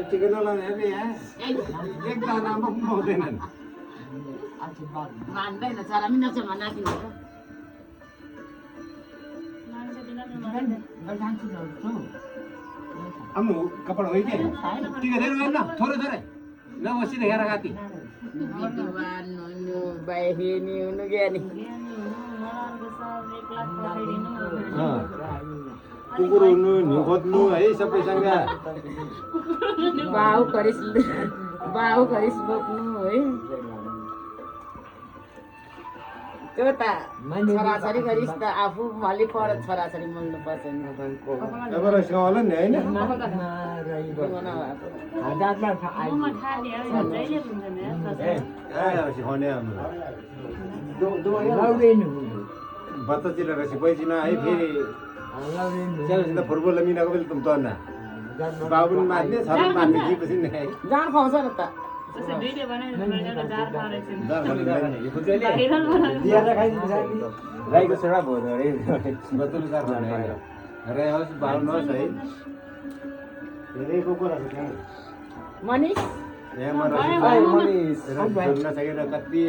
चिकनवाला हेर्ने यहाँ एक दानामा पाउँदैनन् मान्दैन चरा पनि नचमा नाति अम्मू कपड़ा वही क्या ठीक है देर में ना थोड़े थोड़े ना वो सीधे घर आती विद्वान नु बाहे नि नु ज्ञानी हाँ कुकुर नु न्यूखोत नु है सबै सँग बाउ करिस बोक्नु है त्यो त छोराछोरी गरिस् त आफू अलि पर छोराछोरी मल्नु पर्छ नि एबार सिकाउला नि हैन सिकाउने बच्चा चिला रसी पैसिना है फेरि सानो फुटबल मिनाको बेला तुम तन्ना बाबु मान्ने छोरा मान्ने कि पछि नि है जान पाउँछ न त राईको छोरा भयो अरे बतुल कार भने अरे होस् बाबु नहोस् है धेरै को छ मनिष ए मनिष सुन्न सकेर कति